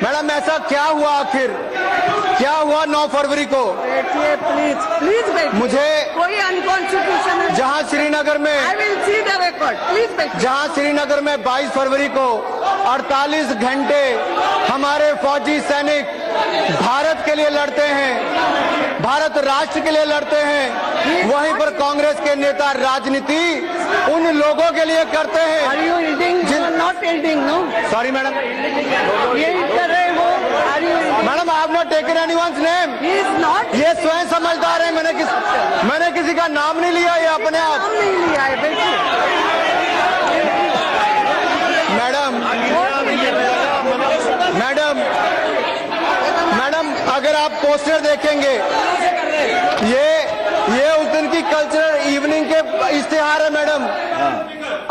Madam ऐसा क्या हुआ आखिर, क्या हुआ 9 फरवरी को? बैठिए प्लीज, प्लीज बैठिए। मुझे कोई अनकॉन्स्टिट्यूशनल, जहां श्रीनगर में, I will see the record, please बैठिए। जहां श्रीनगर में 22 फरवरी को 48 घंटे हमारे फौजी सैनिक भारत के लिए लड़ते हैं, भारत राष्ट्र के लिए लड़ते हैं, वहीं पर कांग्रेस के नेता राजनीति उन लोगों के लिए करते हैं। Are you reading? Not reading, no sorry madam, ये कर रहे वो। Are you reading? Madam I have not taken anyone's name. He is not. ये स्वयं समझदार है, मैंने किसी का नाम नहीं लिया, ये अपने आप। नाम नहीं लिया है, बैठिए। मैडम अगर आप पोस्टर देखेंगे, ये उस दिन की कल्चरल इवनिंग के इश्तिहार है मैडम।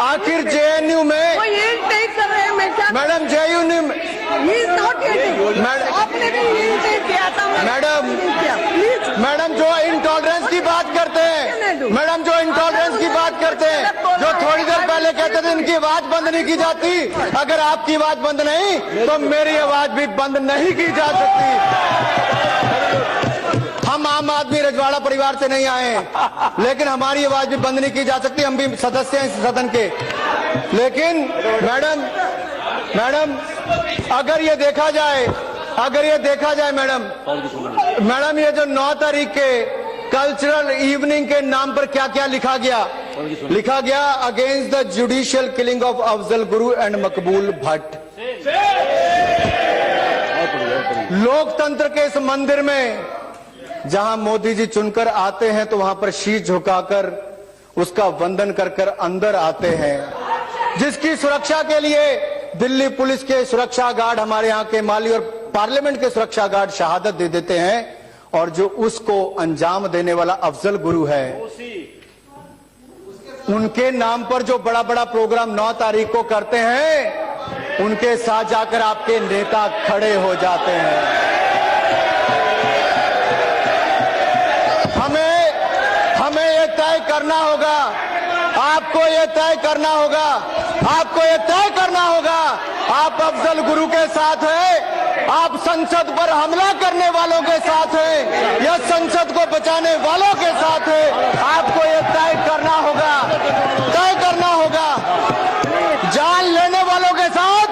आखिर जेएनयू में वो ये नहीं कर रहे हैं, मैं क्या? मैडम जेएनयू में आपने भी ये नहीं किया था मैडम। प्लीज मैडम जो इंटॉलरेंस की बात करते हैं, मैडम जो इंटॉलरेंस की बात करते हैं, जो थोड़ी देर पहले कहते थे इनकी आवाज बंद नहीं की जाती, अगर आपकी आवाज बंद नहीं तो मेरी आवाज भी बंद नहीं की जा सकती। हम आम आदमी रजवाड़ा परिवार से नहीं आए हैं, लेकिन हमारी आवाज भी बंद नहीं की जा सकती, हम भी सदस्य हैं इस सदन के। लेकिन मैडम अगर ये देखा जाए मैडम ये जो 9 तारीख के कल्चरल इवनिंग के नाम पर क्या क्या लिखा गया against the judicial killing of Afzal Guru and मकबूल भट्ट। लोकतंत्र के इस मंदिर में जहां मोदी जी चुनकर आते हैं तो वहां पर शीश झुकाकर उसका वंदन कर अंदर आते हैं, जिसकी सुरक्षा के लिए दिल्ली पुलिस के सुरक्षा गार्ड, हमारे यहाँ के माली और पार्लियामेंट के सुरक्षा गार्ड शहादत दे देते हैं, और जो उसको अंजाम देने वाला अफजल गुरु है, उनके नाम पर जो बड़ा बड़ा प्रोग्राम 9 तारीख को करते हैं, उनके साथ जाकर आपके नेता खड़े हो जाते हैं। हमें ये तय करना होगा, आपको ये तय करना होगा, आप अफजल गुरु के साथ हैं, आप संसद पर हमला करने वालों के साथ हैं या संसद को बचाने वालों के साथ हैं। आपको ये तय करना होगा, जान लेने वालों के साथ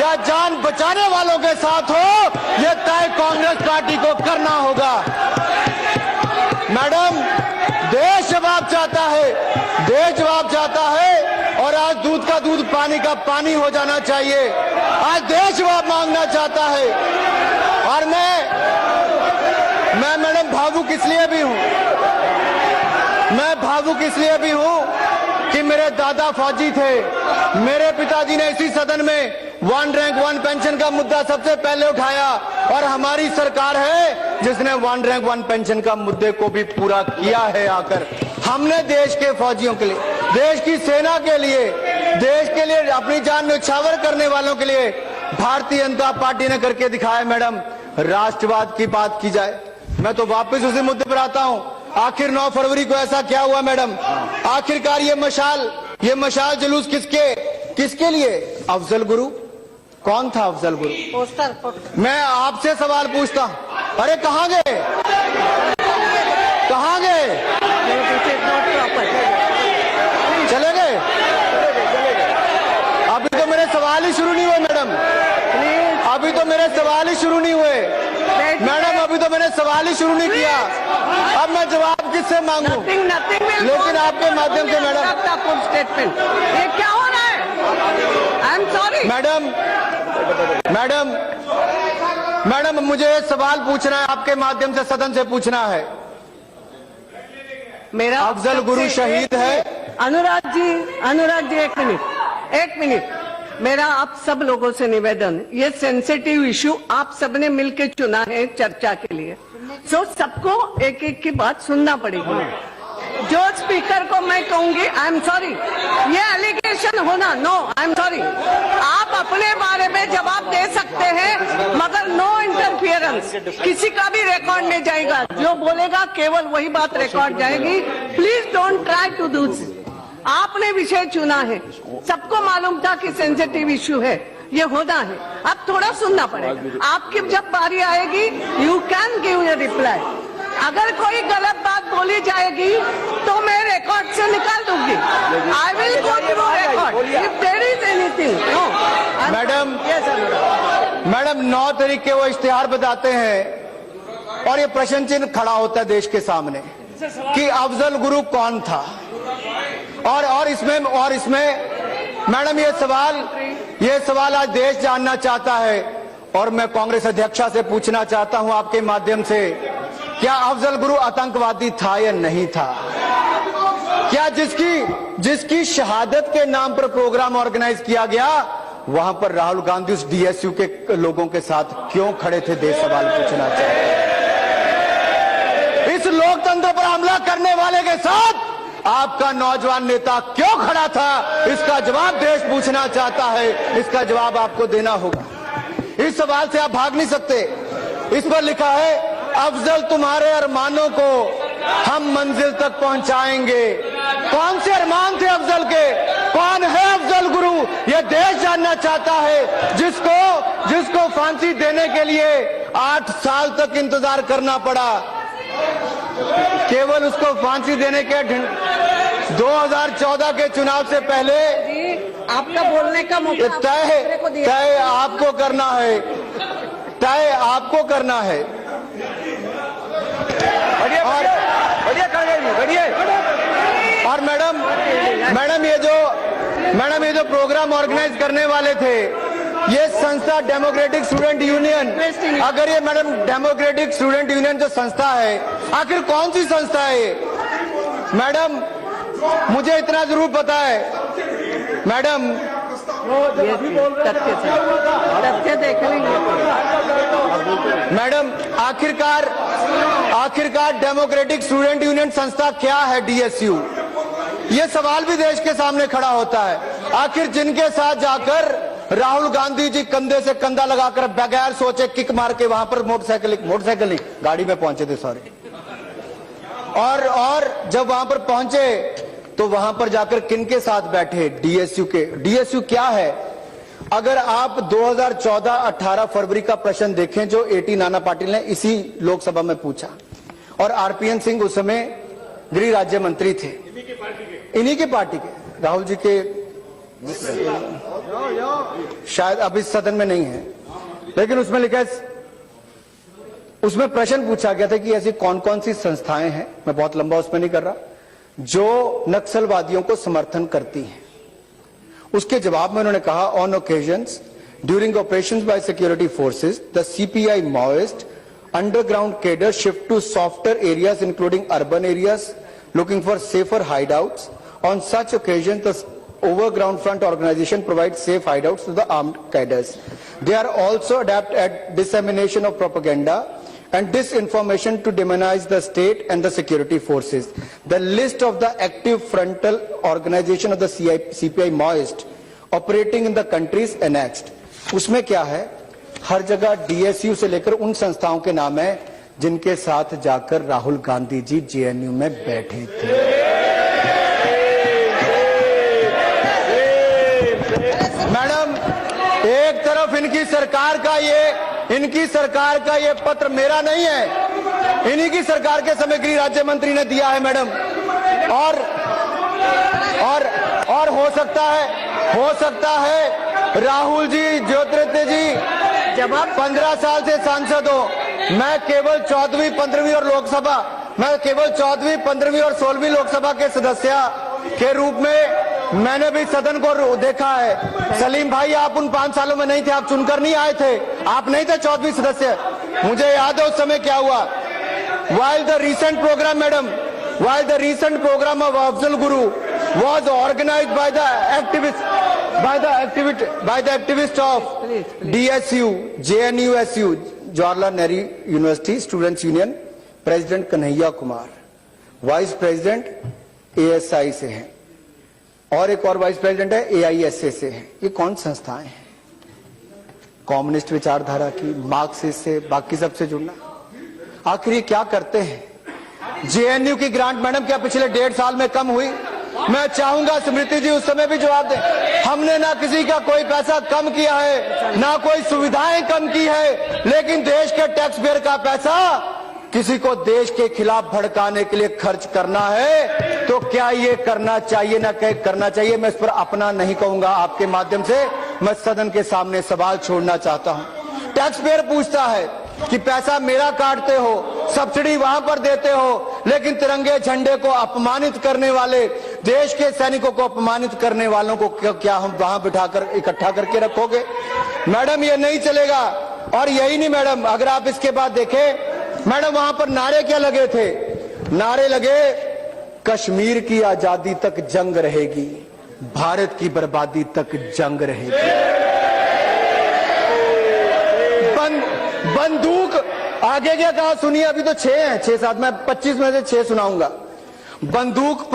या जान बचाने वालों के साथ हो, ये तय कांग्रेस पार्टी को करना होगा। मैडम देश जवाब चाहता है, और आज दूध का दूध पानी का पानी हो जाना चाहिए। आज देश जवाब मांगना चाहता है, और मैं मैडम भावुक इसलिए भी हूं कि मेरे दादा फौजी थे, मेरे पिताजी ने इसी सदन में 1 रैंक 1 पेंशन का मुद्दा सबसे पहले उठाया, और हमारी सरकार है जिसने 1 रैंक 1 पेंशन का मुद्दे को भी पूरा किया है। आकर हमने देश के फौजियों के लिए, देश की सेना के लिए, देश के लिए अपनी जान न्यौछावर करने वालों के लिए भारतीय जनता पार्टी ने करके दिखाया। मैडम राष्ट्रवाद की बात की जाए, मैं तो वापस उसी मुद्दे पर आता हूं। आखिर 9 फरवरी को ऐसा क्या हुआ मैडम? आखिरकार ये मशाल जुलूस किसके लिए? अफजल गुरु। कौन था अफजल गुरु? पोस्टर। मैं आपसे सवाल पूछता हूं, अरे कहां गए? चले गए? अभी तो मेरे सवाल ही शुरू नहीं हुए मैडम, अभी तो मेरे सवाल ही शुरू नहीं हुए मैडम, अभी तो मैंने सवाल ही शुरू नहीं किया। अब मैं जवाब किससे मांगू? लेकिन आपके माध्यम से मैडम, स्टेटमेंट ये क्या हो रहा है? आई एम सॉरी मैडम मुझे सवाल पूछना है, आपके माध्यम से सदन से पूछना है। मेरा अफजल गुरु शहीद है। अनुराग जी एक मिनट, मेरा आप सब लोगों से निवेदन, ये सेंसिटिव इशू आप सबने मिलकर चुना है चर्चा के लिए, सो सबको एक एक की बात सुनना पड़ेगी। जो स्पीकर को मैं कहूंगी, आई एम सॉरी, ये एलिगेशन होना, नो आई एम सॉरी, आप अपने बारे में जवाब दे सकते हैं, मगर नो इंटरफियरेंस, किसी का भी रिकॉर्ड नहीं जाएगा, जो बोलेगा केवल वही बात रिकॉर्ड जाएगी। Please don't try to do this. आपने विषय चुना है, सबको मालूम था कि सेंसिटिव इश्यू है, ये होना है। अब थोड़ा सुनना पड़ेगा। आपकी जब बारी आएगी you can give a reply. अगर कोई गलत बात बोली जाएगी तो मैं रिकॉर्ड से निकाल दूंगी। I will go through record if there is anything. Madam 9 तारीख के वो इश्तिहार बताते हैं और ये प्रश्न चिन्ह खड़ा होता है देश के सामने कि अफजल गुरु कौन था। और इसमें मैडम ये सवाल आज देश जानना चाहता है और मैं कांग्रेस अध्यक्षा से पूछना चाहता हूं आपके माध्यम से, क्या अफजल गुरु आतंकवादी था या नहीं था? क्या जिसकी शहादत के नाम पर प्रोग्राम ऑर्गेनाइज किया गया वहां पर राहुल गांधी उस डीएसयू के लोगों के साथ क्यों खड़े थे? देश सवाल पूछना चाहते हैं। इस लोकतंत्र पर हमला करने वाले के साथ आपका नौजवान नेता क्यों खड़ा था? इसका जवाब देश पूछना चाहता है। इसका जवाब आपको देना होगा। इस सवाल से आप भाग नहीं सकते। इस पर लिखा है अफजल तुम्हारे अरमानों को हम मंजिल तक पहुंचाएंगे। कौन से अरमान थे अफजल के? कौन है अफजल गुरु? यह देश जानना चाहता है, जिसको फांसी देने के लिए 8 साल तक इंतजार करना पड़ा। केवल उसको फांसी देने के 2014 के चुनाव से पहले आपका बोलने का मौका तय आपको करना है। तय आपको करना है। और मैडम ये जो प्रोग्राम ऑर्गेनाइज करने वाले थे, ये संस्था डेमोक्रेटिक स्टूडेंट यूनियन, अगर ये मैडम डेमोक्रेटिक स्टूडेंट यूनियन जो संस्था है, आखिर कौन सी संस्था है ये? मैडम मुझे इतना जरूर पता है मैडम, तथ्य देख लेंगे मैडम। आखिरकार डेमोक्रेटिक स्टूडेंट यूनियन संस्था क्या है? डीएसयू, ये सवाल भी देश के सामने खड़ा होता है। आखिर जिनके साथ जाकर राहुल गांधी जी कंधे से कंधा लगाकर बगैर सोचे किक मार के वहां पर मोटरसाइकिल नहीं गाड़ी में पहुंचे थे, सॉरी। और जब वहां पर पहुंचे तो वहां पर जाकर किनके साथ बैठे? डीएसयू के। डीएसयू क्या है? अगर आप 2014-18 फरवरी का प्रश्न देखें जो एटी नाना पाटिल ने इसी लोकसभा में पूछा, और आरपीएन सिंह उस समय गृह राज्य मंत्री थे, इन्हीं की पार्टी के, राहुल जी के शायद अब इस सदन में नहीं है, लेकिन उसमें लिखा है, उसमें प्रश्न पूछा गया था कि ऐसी कौन कौन सी संस्थाएं हैं, मैं बहुत लंबा उसमें नहीं कर रहा, जो नक्सलवादियों को समर्थन करती हैं। उसके जवाब में उन्होंने कहा, on occasions during operations by security forces the CPI Maoist underground cadre shift to softer areas including urban areas looking for safer hideouts. On such occasions, the overground front organization provides safe hideouts to the armed cadres. They are also adept at dissemination of propaganda and disinformation to demonize the state and the security forces. The list of the active frontal organization of the CPI Maoist operating in the country is annexed. उसमें क्या है? हर जगह DSU से लेकर उन संस्थाओं के नाम है जिनके साथ जाकर राहुल गांधी जी जेएनयू में बैठे थे। मैडम, एक तरफ इनकी सरकार का ये पत्र मेरा नहीं है, इन्हीं की सरकार के समय गृह राज्य मंत्री ने दिया है मैडम। और हो सकता है राहुल जी, ज्योतिरादित्य जी जब आप 15 साल से सांसद हो, मैं केवल 14वीं, 15वीं और 16वीं लोकसभा के सदस्य के रूप में मैंने भी सदन को देखा है। सलीम भाई, आप उन 5 सालों में नहीं थे, आप चुनकर नहीं आए थे, आप नहीं थे 14वीं सदस्य। मुझे याद है उस समय क्या हुआ। While the recent program of Afzal Guru was organized by the activists of DSU, JNUSU, Jawaharlal Nehru University Students Union, President Kanhaiya Kumar, vice president ASI से हैं, और एक और वाइस प्रेसिडेंट है AISA से हैं। ये कौन संस्थाएं हैं? कम्युनिस्ट विचारधारा की, मार्क्सिस्ट से, बाकी सबसे जुड़ना। आखिर ये क्या करते हैं? जेएनयू की ग्रांट मैडम क्या पिछले 1.5 साल में कम हुई? मैं चाहूंगा स्मृति जी उस समय भी जवाब दें। हमने ना किसी का कोई पैसा कम किया है, ना कोई सुविधाएं कम की है, लेकिन देश के टैक्स पेयर का पैसा किसी को देश के खिलाफ भड़काने के लिए खर्च करना है तो क्या ये करना चाहिए ना करना चाहिए? मैं इस पर अपना नहीं कहूंगा, आपके माध्यम से मैं सदन के सामने सवाल छोड़ना चाहता हूं। टैक्स पेयर पूछता है कि पैसा मेरा काटते हो, सब्सिडी वहां पर देते हो, लेकिन तिरंगे झंडे को अपमानित करने वाले, देश के सैनिकों को अपमानित करने वालों को क्या हम वहां बिठाकर इकट्ठा करके रखोगे? मैडम ये नहीं चलेगा। और यही नहीं मैडम, अगर आप इसके बाद देखें मैडम, वहां पर नारे क्या लगे थे? नारे लगे, कश्मीर की आजादी तक जंग रहेगी, भारत की बर्बादी तक जंग रहेगी। बंदूक आगे क्या कहा सुनिए, अभी तो 6 हैं, 6-7, मैं 25 में से 6 सुनाऊंगा। बंदूक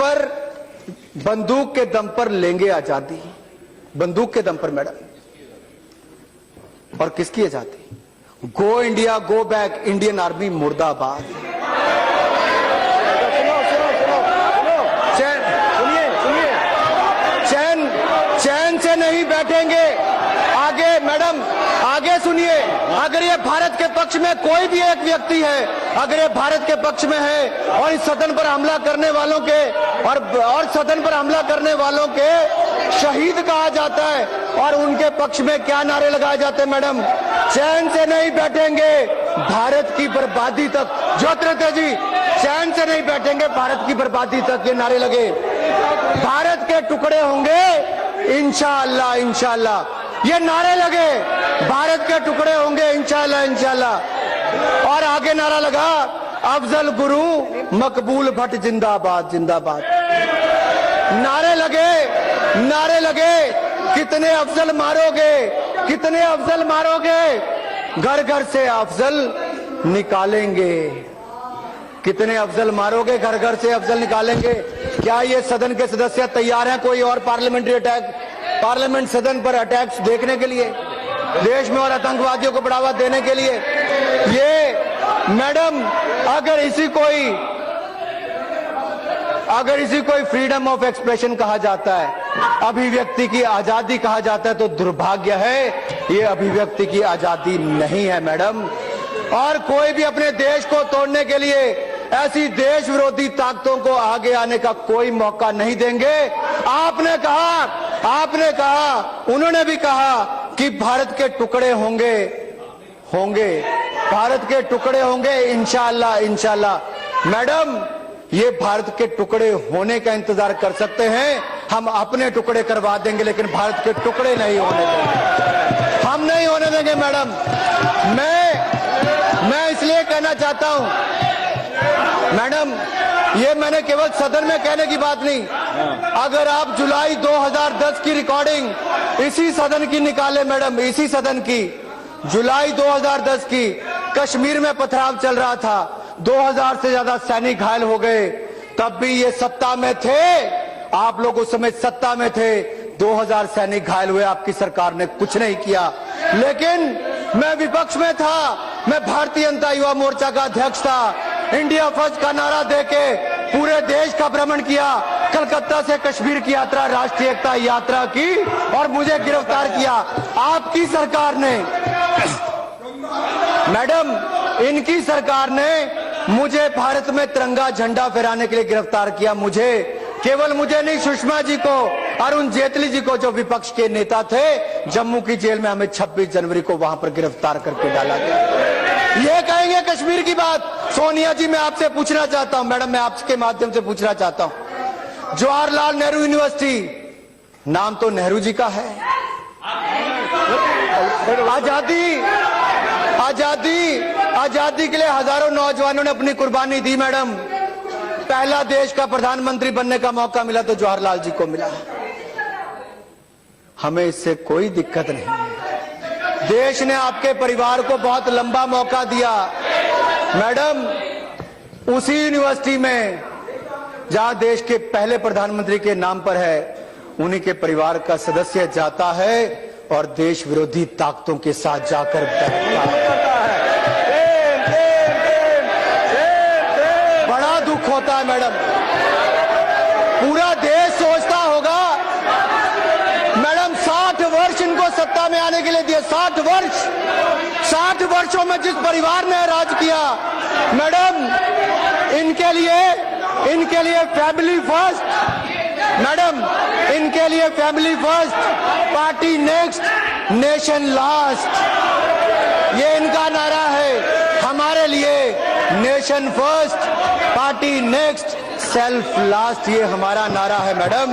के दम पर लेंगे आजादी, बंदूक के दम पर मैडम। और किसकी आजादी? Go India go back, Indian army मुर्दाबाद। चैन से नहीं बैठेंगे। आगे मैडम, आगे सुनिए, अगर ये भारत के पक्ष में कोई भी एक व्यक्ति है, अगर ये भारत के पक्ष में है और इस सदन पर हमला करने वालों के और सदन पर हमला करने वालों के शहीद कहा जाता है, और उनके पक्ष में क्या नारे लगाए जाते हैं मैडम? चैन से नहीं बैठेंगे, भारत की बर्बादी तक। ज्योतिरादित्य जी, चैन से नहीं बैठेंगे, भारत की बर्बादी तक, ये नारे लगे। भारत के टुकड़े होंगे इंशाअल्लाह, इंशाअल्लाह, ये नारे लगे। भारत के टुकड़े होंगे इंशाअल्लाह, इंशाअल्लाह। और आगे नारा लगा, अफजल गुरु मकबूल भट्ट जिंदाबाद, जिंदाबाद। नारे लगे, कितने अफजल मारोगे, कितने अफजल मारोगे? घर घर से अफजल निकालेंगे। कितने अफजल मारोगे? घर घर से अफजल निकालेंगे। क्या ये सदन के सदस्य तैयार हैं कोई और पार्लियामेंट्री अटैक, पार्लियामेंट सदन पर अटैक्स देखने के लिए, देश में और आतंकवादियों को बढ़ावा देने के लिए? ये मैडम, अगर इसी कोई फ्रीडम ऑफ एक्सप्रेशन कहा जाता है, अभिव्यक्ति की आजादी कहा जाता है, तो दुर्भाग्य है, ये अभिव्यक्ति की आजादी नहीं है मैडम। और कोई भी अपने देश को तोड़ने के लिए ऐसी देश विरोधी ताकतों को आगे आने का कोई मौका नहीं देंगे। आपने कहा, उन्होंने भी कहा कि भारत के टुकड़े होंगे, भारत के टुकड़े होंगे इंशाअल्लाह, इंशाअल्लाह। मैडम, ये भारत के टुकड़े होने का इंतजार कर सकते हैं, हम अपने टुकड़े करवा देंगे, लेकिन भारत के टुकड़े नहीं होने देंगे, हम नहीं होने देंगे मैडम। मैं इसलिए कहना चाहता हूं मैडम, ये मैंने केवल सदन में कहने की बात नहीं, अगर आप जुलाई 2010 की रिकॉर्डिंग इसी सदन की निकाले मैडम, इसी सदन की, जुलाई 2010 की, कश्मीर में पथराव चल रहा था, 2000 से ज्यादा सैनिक घायल हो गए, तब भी ये सत्ता में थे, आप लोग उस समय सत्ता में थे, 2000 सैनिक घायल हुए, आपकी सरकार ने कुछ नहीं किया। लेकिन मैं विपक्ष में था, मैं भारतीय जनता युवा मोर्चा का अध्यक्ष था, इंडिया फर्स्ट का नारा देके पूरे देश का भ्रमण किया, कलकत्ता से कश्मीर की यात्रा, राष्ट्रीय एकता यात्रा की, और मुझे गिरफ्तार किया आपकी सरकार ने मैडम। इनकी सरकार ने मुझे भारत में तिरंगा झंडा फहराने के लिए गिरफ्तार किया, केवल मुझे नहीं, सुषमा जी को, अरुण जेटली जी को, जो विपक्ष के नेता थे, जम्मू की जेल में हमें 26 जनवरी को वहां पर गिरफ्तार करके डाला गया। ये कहेंगे कश्मीर की बात? सोनिया जी, मैं आपसे पूछना चाहता हूं मैडम, मैं आपके माध्यम से पूछना चाहता हूं, जवाहरलाल नेहरू यूनिवर्सिटी, नाम तो नेहरू जी का है, आजादी के लिए हजारों नौजवानों ने अपनी कुर्बानी दी मैडम। पहला देश का प्रधानमंत्री बनने का मौका मिला तो जवाहरलाल जी को मिला। हमें इससे कोई दिक्कत नहीं है। देश ने आपके परिवार को बहुत लंबा मौका दिया मैडम। उसी यूनिवर्सिटी में जहां देश के पहले प्रधानमंत्री के नाम पर है, उन्हीं के परिवार का सदस्य जाता है और देश विरोधी ताकतों के साथ जाकर बैठता है। बड़ा दुख होता है मैडम, पूरा देश सोचता होगा मैडम 60 वर्ष इनको सत्ता में आने के लिए दिए, 60 वर्ष, 60 वर्षों में जिस परिवार ने राज किया मैडम, इनके लिए फैमिली फर्स्ट मैडम, इनके लिए family first, party next, nation last, ये इनका नारा है। हमारे लिए nation first, party next, self last, ये हमारा नारा है मैडम।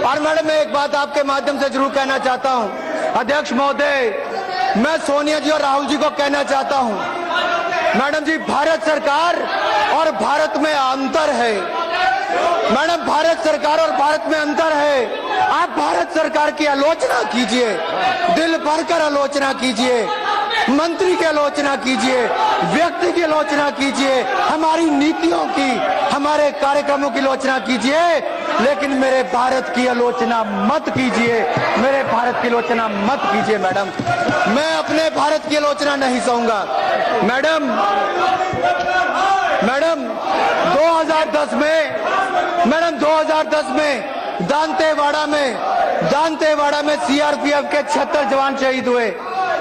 और मैडम मैं एक बात आपके माध्यम से जरूर कहना चाहता हूं, अध्यक्ष महोदय, मैं सोनिया जी और राहुल जी को कहना चाहता हूं, मैडम जी भारत सरकार और भारत में अंतर है मैडम, भारत सरकार और भारत में अंतर है। आप भारत सरकार की आलोचना कीजिए, दिल भरकर आलोचना कीजिए, मंत्री की आलोचना कीजिए, व्यक्ति की आलोचना कीजिए, हमारी नीतियों की, हमारे कार्यक्रमों की आलोचना कीजिए, लेकिन मेरे भारत की आलोचना मत कीजिए, मेरे भारत की आलोचना मत कीजिए मैडम। मैं अपने भारत की आलोचना नहीं सहूंगा मैडम। 2010 में दांतेवाड़ा में सीआरपीएफ के 76 जवान शहीद हुए।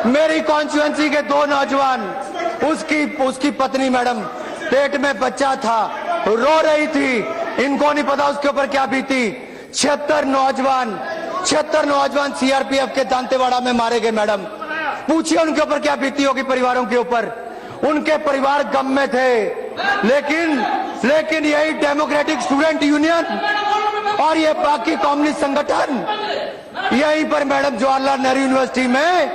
मेरी कॉन्स्टिट्यूएंसी के 2 नौजवान, उसकी पत्नी मैडम पेट में बच्चा था, रो रही थी, इनको नहीं पता उसके ऊपर क्या बीती। 76 नौजवान सीआरपीएफ के दांतेवाड़ा में मारे गए मैडम। पूछिए उनके ऊपर क्या बीती होगी, परिवारों के ऊपर। उनके परिवार गम में थे, लेकिन यही डेमोक्रेटिक स्टूडेंट यूनियन और ये बाकी कम्युनिस्ट संगठन यहीं पर मैडम जवाहरलाल नेहरू यूनिवर्सिटी में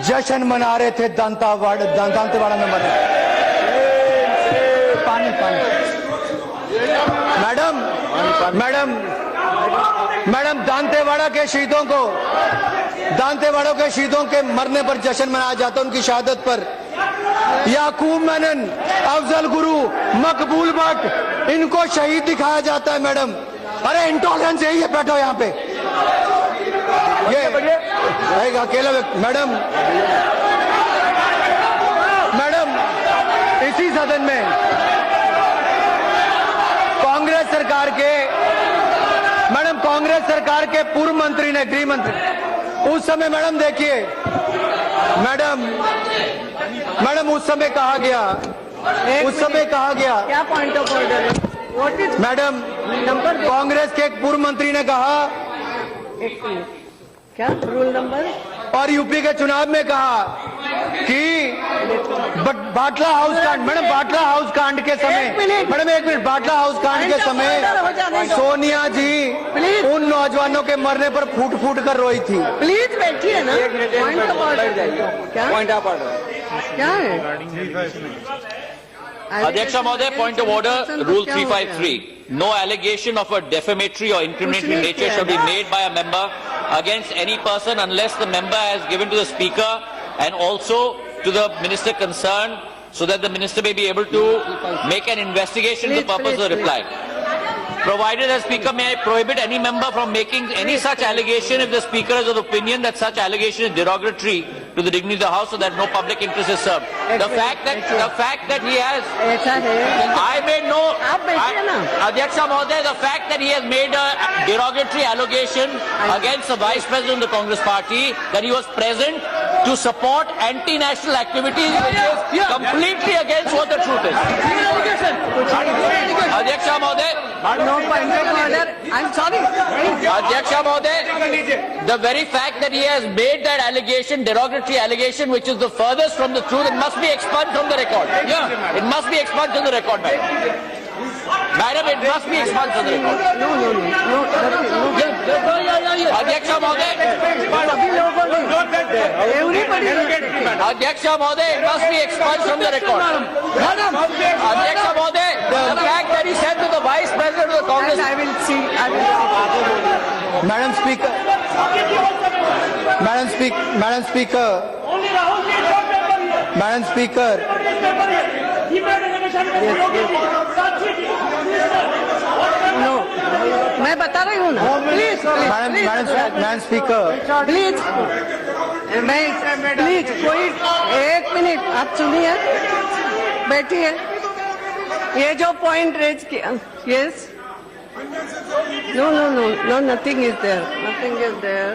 जश्न मना रहे थे दांतेवाड़ा में मरे। पानी मैडम दांतेवाड़ा के शहीदों के मरने पर जश्न मनाया जाता है, उनकी शहादत पर। याकूब मेनन, अफजल गुरु, मकबूल भट्ट, इनको शहीद दिखाया जाता है मैडम। अरे इंटॉलरेंस यही है, बैठो यहाँ पे, ये रहेगा अकेला मैडम। इसी सदन में कांग्रेस सरकार के पूर्व मंत्री ने, गृह मंत्री, उस समय मैडम देखिए मैडम उस समय कहा गया क्या point of order madam, Congress के एक पूर्व मंत्री ने कहा, क्या रूल नंबर, और यूपी के चुनाव में कहा कि बाटला हाउस कांड, मैडम बाटला हाउस कांड के समय, मैडम एक मिनट, बाटला हाउस कांड के समय सोनिया जी उन नौजवानों के मरने पर फूट फूट कर रोई थी। प्लीज बैठिए ना। पॉइंट ऑफ ऑर्डर, क्या पॉइंट ऑफ ऑर्डर क्या है? Adhyaksha Mahoday, point of order, Rule 353. No allegation of a defamatory or incriminating nature shall be made by a member against any person unless the member has given to the Speaker and also to the Minister concerned, so that the Minister may be able to make an investigation for the purpose of the reply. Provided the Speaker may prohibit any member from making any such allegation if the Speaker is of the opinion that such allegation is derogatory to the dignity of the House, so that no public interest is served. The fact that he has, I made no, Adhyaksha Mahoday, the fact that he has made a derogatory allegation against the Vice President of the Congress Party, that he was present to support anti-national activities, which is completely against what the truth is. Adhyaksha Mahoday, no point of order. I'm sorry. Adhyaksha Mahoday, the very fact that he has made that allegation, derogatory allegation, which is the furthest from the truth, it must be expunged from the record. Yeah, it must be expunged from the record, madam. Madam, it must be expunged from the record. No. Adhyaksha Mahoday, Adhyaksha Mahoday, it must be expunged from the record. Adhyaksha Mahoday, the fact that he said to the Vice President of the Congress. I will see. Madam Speaker. No, मैं बता रही हूँ ना। Please madam speaker, please कोई 1 minute आप सुनिए, बैठिए। ये जो पॉइंट रेज किया, yes No, nothing is there. Nothing is there.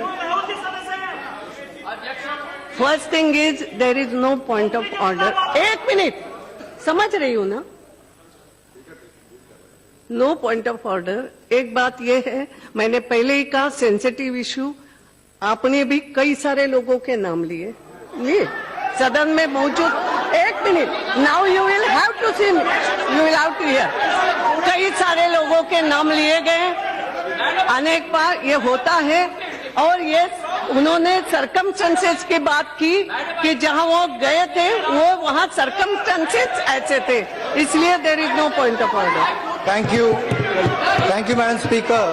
First thing is, there is no point of order. एक मिनट, समझ रही हूँ ना? No point of order. एक बात यह है, मैंने पहले ही कहा सेंसिटिव इशू, आपने भी कई सारे लोगों के नाम लिए सदन में मौजूद। एक मिनट, now you will have to see, you will have to hear. कई सारे लोगों के नाम लिए गए, अनेक बार ये होता है, और ये उन्होंने सरकमस्टेंसेस की बात की कि जहां वो गए थे वो वहां सरकमस्टेंसेस ऐसे थे, इसलिए there is no point of order. Thank you, Madam Speaker.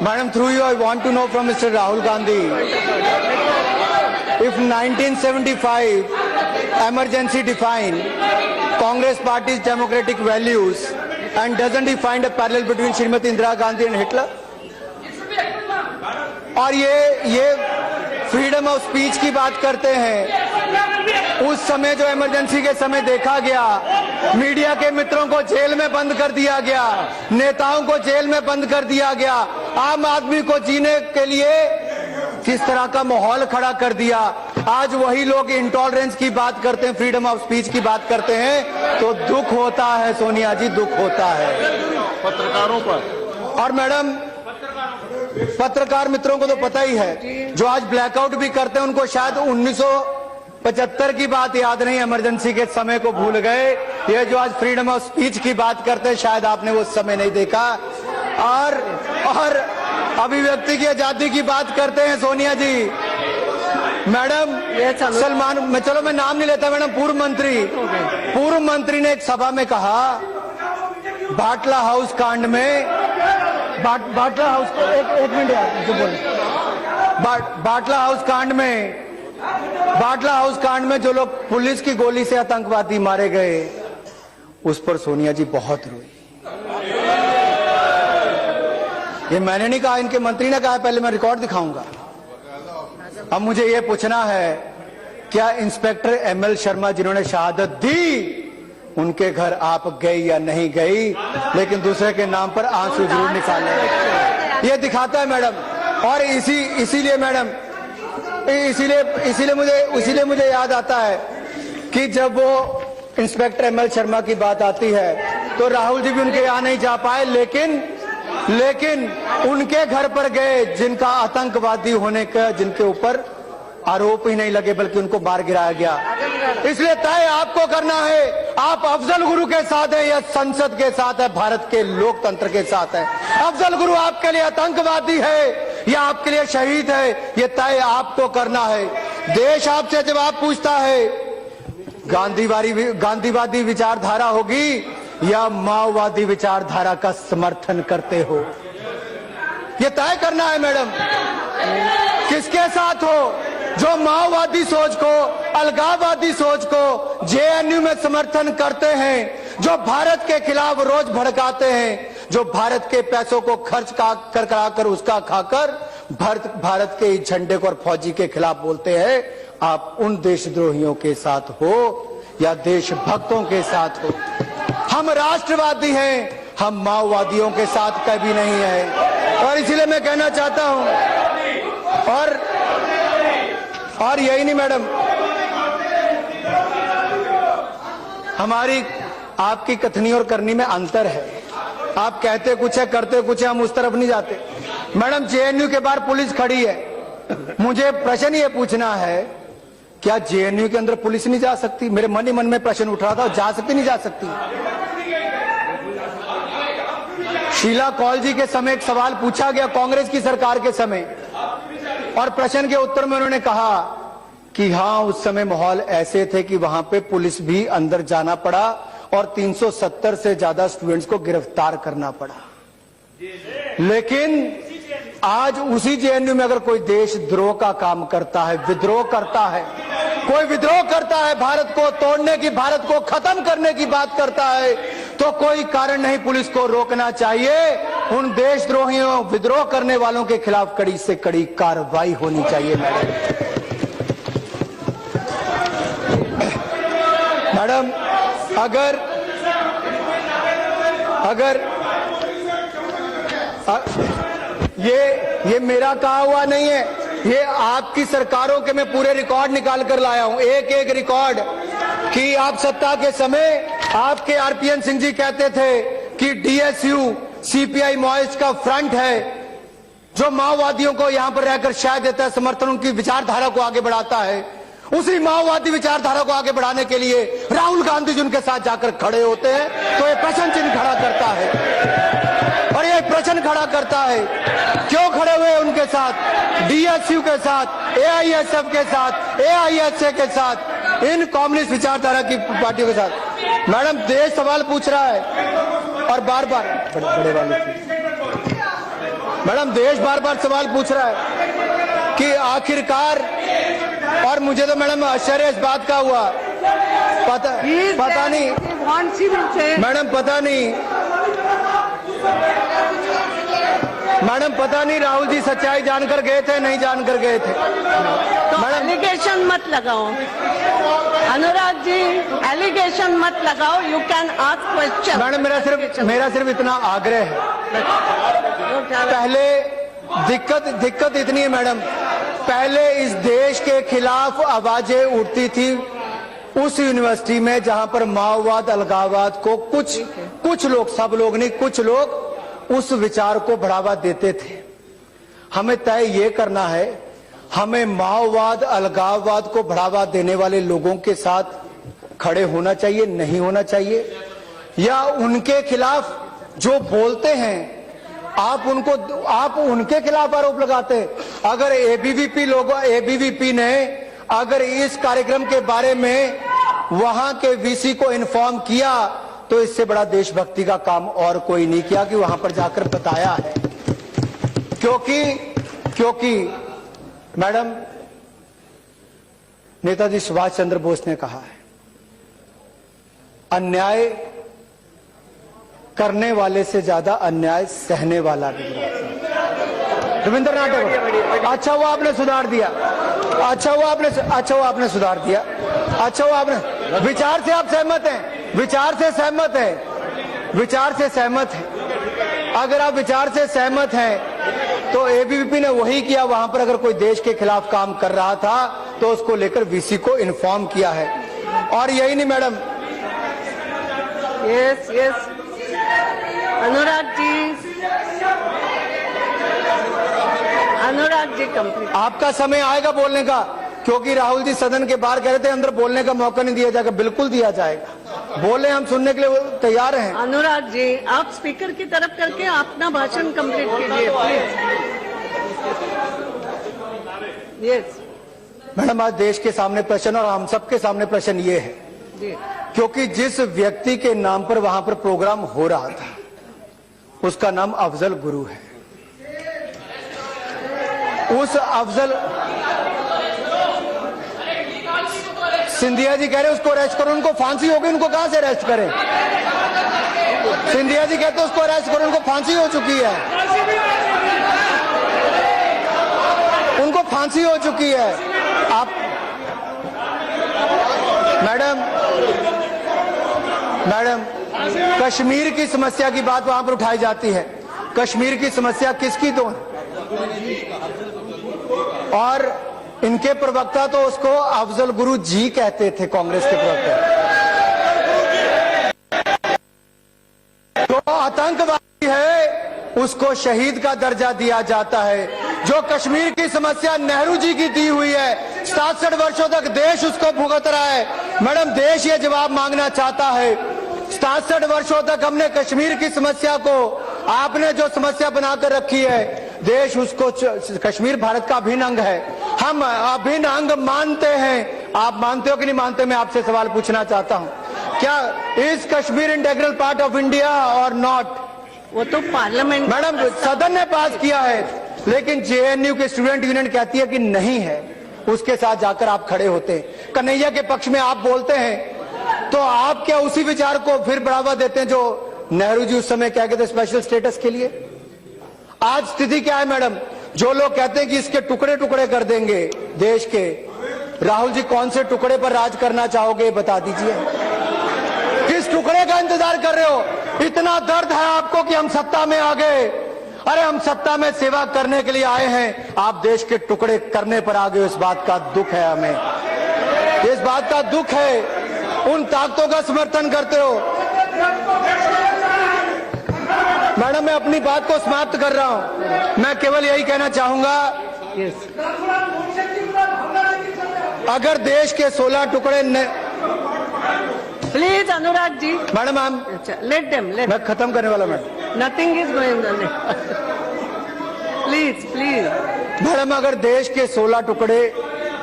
Madam, through you, I want to know from Mr. Rahul Gandhi, if 1975 emergency defined Congress Party's democratic values, and doesn't he find a parallel between Srimati Indira Gandhi and Hitler? और ये freedom of speech की बात करते हैं। उस समय जो emergency के समय देखा गया, मीडिया के मित्रों को जेल में बंद कर दिया गया, नेताओं को जेल में बंद कर दिया गया, आम आदमी को जीने के लिए किस तरह का माहौल खड़ा कर दिया। आज वही लोग इंटॉलरेंस की बात करते हैं, फ्रीडम ऑफ स्पीच की बात करते हैं, तो दुख होता है सोनिया जी, दुख होता है पत्रकारों पर। और मैडम, पत्रकार मित्रों को तो पता ही है, जो आज ब्लैकआउट भी करते हैं उनको शायद 1975 की बात याद नहीं, इमरजेंसी के समय को भूल गए। ये जो आज फ्रीडम ऑफ स्पीच की बात करते हैं, शायद आपने वो समय नहीं देखा। और अभिव्यक्ति की आजादी की बात करते हैं सोनिया जी। मैडम सलमान, चलो मैं नाम नहीं लेता, मैडम पूर्व मंत्री ने एक सभा में कहा, बाटला हाउस कांड में, बाटला हाउस, एक मिनट यार, जो बोले, बाटला हाउस कांड में जो लोग पुलिस की गोली से आतंकवादी मारे गए, उस पर सोनिया जी बहुत रोई। ये मैंने नहीं कहा, इनके मंत्री ने कहा, पहले मैं रिकॉर्ड दिखाऊंगा। अब मुझे ये पूछना है, क्या इंस्पेक्टर एमएल शर्मा जिन्होंने शहादत दी, उनके घर आप गई या नहीं गई, लेकिन दूसरे के नाम पर आंसू जरूर निकाले, ये दिखाता है मैडम। और इसीलिए मैडम, इसीलिए मुझे याद आता है कि जब वो इंस्पेक्टर एमएल शर्मा की बात आती है, तो राहुल जी भी उनके यहाँ नहीं जा पाए, लेकिन उनके घर पर गए, जिनका आतंकवादी होने का, जिनके ऊपर आरोप ही नहीं लगे, बल्कि उनको मार गिराया गया। इसलिए तय आपको करना है, आप अफजल गुरु के साथ है या संसद के साथ है, भारत के लोकतंत्र के साथ है। अफजल गुरु आपके लिए आतंकवादी है या आपके लिए शहीद है, ये तय आपको करना है। देश आपसे जवाब पूछता है, गांधीवादी विचारधारा होगी या माओवादी विचारधारा का समर्थन करते हो, ये तय करना है मैडम। किसके साथ हो, जो माओवादी सोच को, अलगाववादी सोच को जेएनयू में समर्थन करते हैं, जो भारत के खिलाफ रोज भड़काते हैं, जो भारत के पैसों को खर्च कर उसका खाकर भारत के झंडे को और फौजी के खिलाफ बोलते हैं, आप उन देशद्रोहियों के साथ हो या देशभक्तों के साथ हो। हम राष्ट्रवादी हैं, हम माओवादियों के साथ कभी नहीं है। और इसीलिए मैं कहना चाहता हूं, और यही नहीं मैडम, हमारी आपकी कथनी और करनी में अंतर है। आप कहते कुछ है, करते कुछ है, हम उस तरफ नहीं जाते। मैडम, जेएनयू के बाहर पुलिस खड़ी है, मुझे प्रश्न ये पूछना है, क्या जेएनयू के अंदर पुलिस नहीं जा सकती? मेरे मन ही मन में प्रश्न उठ रहा था, जा सकती नहीं जा सकती? शीला कौल जी के समय एक सवाल पूछा गया कांग्रेस की सरकार के समय, और प्रश्न के उत्तर में उन्होंने कहा कि हाँ, उस समय माहौल ऐसे थे कि वहां पे पुलिस भी अंदर जाना पड़ा और 370 से ज्यादा स्टूडेंट्स को गिरफ्तार करना पड़ा। लेकिन आज उसी जेएनयू में अगर कोई देशद्रोह का काम करता है, विद्रोह करता है, कोई विद्रोह करता है, भारत को तोड़ने की, भारत को खत्म करने की बात करता है, तो कोई कारण नहीं पुलिस को रोकना चाहिए। उन देशद्रोहियों, विद्रोह करने वालों के खिलाफ कड़ी से कड़ी कार्रवाई होनी चाहिए। मैडम, ये मेरा कहा हुआ नहीं है, ये आपकी सरकारों के मैं पूरे रिकॉर्ड निकाल कर लाया हूं, एक एक रिकॉर्ड। कि आप सत्ता के समय आपके आरपीएन सिंह जी कहते थे कि डीएसयू सीपीआई माओइस्ट का फ्रंट है जो माओवादियों को यहां पर रहकर शायद देता है समर्थन, उनकी विचारधारा को आगे बढ़ाता है। उसी माओवादी विचारधारा को आगे बढ़ाने के लिए राहुल गांधी जी उनके साथ जाकर खड़े होते हैं, तो ये प्रश्न चिन्ह खड़ा करता है। और ये प्रश्न खड़ा करता है, क्यों खड़े हुए उनके साथ, डीएसयू के साथ, एआईएसएफ के साथ, एआईएसए के साथ, इन कम्युनिस्ट विचारधारा की पार्टियों के साथ। मैडम, देश सवाल पूछ रहा है और बार बार बड़े वाले मैडम, देश बार बार सवाल पूछ रहा है कि आखिरकार, और मुझे तो मैडम आश्चर्य इस बात का हुआ, पता नहीं मैडम, पता नहीं राहुल जी सच्चाई जानकर गए थे नहीं जानकर गए थे। तो एलिगेशन मत लगाओ अनुराग जी, एलिगेशन मत लगाओ, you can ask question. Madam, मेरा सिर्फ इतना आग्रह है, पहले दिक्कत इतनी है मैडम, पहले इस देश के खिलाफ आवाजें उठती थी उस यूनिवर्सिटी में जहां पर माओवाद अलगाववाद को कुछ लोग, सब लोग नहीं, कुछ लोग उस विचार को बढ़ावा देते थे। हमें तय ये करना है, हमें माओवाद अलगाववाद को बढ़ावा देने वाले लोगों के साथ खड़े होना चाहिए, नहीं होना चाहिए, या उनके खिलाफ जो बोलते हैं आप उनके खिलाफ आरोप लगाते हैं। अगर एबीवीपी ने अगर इस कार्यक्रम के बारे में वहां के वीसी को इन्फॉर्म किया तो इससे बड़ा देशभक्ति का काम और कोई नहीं किया कि वहां पर जाकर बताया है। क्योंकि मैडम, नेताजी सुभाष चंद्र बोस ने कहा है, अन्याय करने वाले से ज्यादा अन्याय सहने वाला भी। रविंद्रनाथ टैगोर। अच्छा हुआ आपने सुधार दिया, अच्छा हुआ आपने सुधार दिया, अच्छा हुआ आपने, विचार से आप सहमत हैं, विचार से सहमत हैं। अगर आप विचार से सहमत हैं तो एबीवीपी ने वही किया, वहां पर अगर कोई देश के खिलाफ काम कर रहा था तो उसको लेकर वीसी को इन्फॉर्म किया है। और यही नहीं madam, yes Anurag ji complete. आपका समय आएगा बोलने का, क्योंकि राहुल जी सदन के बाहर कह रहे थे अंदर बोलने का मौका नहीं दिया जाएगा। बिल्कुल दिया जाएगा, बोले, हम सुनने के लिए तैयार हैं। अनुराग जी, आप स्पीकर की तरफ करके अपना भाषण कंप्लीट कीजिए प्लीज। यस मैडम, आज देश के सामने प्रश्न और हम सबके सामने प्रश्न ये है, क्योंकि जिस व्यक्ति के नाम पर वहां पर प्रोग्राम हो रहा था उसका नाम अफजल गुरु है। उस अफजल सिंधिया जी कह रहे उसको अरेस्ट करो, उनको फांसी हो गई, उनको कहां से अरेस्ट करें? सिंधिया जी कहते उसको अरेस्ट करो, उनको फांसी हो चुकी है, उनको फांसी हो चुकी है। आप मैडम कश्मीर की समस्या की बात वहां पर उठाई जाती है। कश्मीर की समस्या किसकी तो, और इनके प्रवक्ता तो उसको अफजल गुरु जी कहते थे, कांग्रेस के प्रवक्ता। जो आतंकवादी है उसको शहीद का दर्जा दिया जाता है। जो कश्मीर की समस्या नेहरू जी की दी हुई है, 67 वर्षों तक देश उसको भुगत रहा है। मैडम, देश ये जवाब मांगना चाहता है, 67 वर्षों तक हमने कश्मीर की समस्या को, आपने जो समस्या बनाकर रखी है, देश उसको, कश्मीर भारत का अभिन्न अंग है, हम अभिन्न अंग मानते हैं। आप मानते हो कि नहीं मानते? मैं आपसे सवाल पूछना चाहता हूं, क्या is Kashmir integral part of India और नॉट? वो तो पार्लियामेंट, मैडम, सदन ने पास किया है, लेकिन जेएनयू के स्टूडेंट यूनियन कहती है कि नहीं है। उसके साथ जाकर आप खड़े होते हैं, कन्हैया के पक्ष में आप बोलते हैं, तो आप क्या उसी विचार को फिर बढ़ावा देते हैं जो नेहरू जी उस समय कह गए थे स्पेशल स्टेटस के लिए? आज स्थिति क्या है मैडम? जो लोग कहते हैं कि इसके टुकड़े टुकड़े कर देंगे देश के, राहुल जी कौन से टुकड़े पर राज करना चाहोगे बता दीजिए। किस टुकड़े का इंतजार कर रहे हो? इतना दर्द है आपको कि हम सत्ता में आ गए, अरे हम सत्ता में सेवा करने के लिए आए हैं, आप देश के टुकड़े करने पर आ गए। इस बात का दुख है हमें, इस बात का दुख है। उन ताकतों का समर्थन करते हो। मैडम, मैं अपनी बात को समाप्त कर रहा हूं। मैं केवल यही कहना चाहूंगा, अगर देश के 16 टुकड़े please Anurag ji, madam let them, मैं खत्म करने वाला madam. Nothing is going on. Please please madam, अगर देश के 16 टुकड़े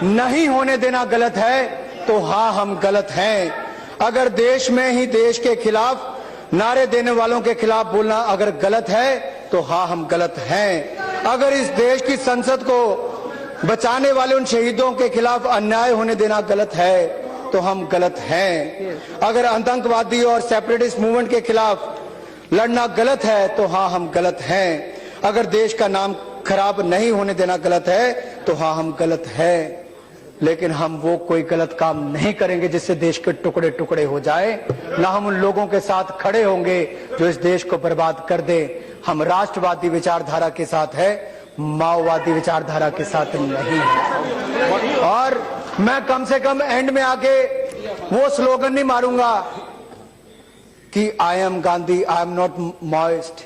नहीं होने देना गलत है तो हाँ, हम गलत हैं। अगर देश में ही देश के खिलाफ नारे देने वालों के खिलाफ बोलना अगर गलत है तो हाँ, हम गलत हैं। अगर इस देश की संसद को बचाने वाले उन शहीदों के खिलाफ अन्याय होने देना गलत है तो हम गलत हैं। अगर आतंकवादी और सेपरेटिस्ट मूवमेंट के खिलाफ लड़ना गलत है तो हाँ, हम गलत हैं। अगर देश का नाम खराब नहीं होने देना गलत है तो हाँ, हम गलत हैं। लेकिन हम वो कोई गलत काम नहीं करेंगे जिससे देश के टुकड़े टुकड़े हो जाए। ना हम उन लोगों के साथ खड़े होंगे जो इस देश को बर्बाद कर दे। हम राष्ट्रवादी विचारधारा के साथ है, माओवादी विचारधारा के साथ नहीं है। और मैं कम से कम एंड में आके वो स्लोगन नहीं मारूंगा कि I am Gandhi, I am not Maoist.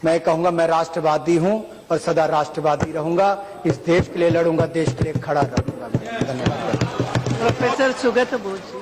मैं कहूंगा मैं राष्ट्रवादी हूं और सदा राष्ट्रवादी रहूंगा। इस देश के लिए लड़ूंगा, देश के लिए खड़ा रहूंगा। धन्यवाद। प्रोफेसर सुगत बोस।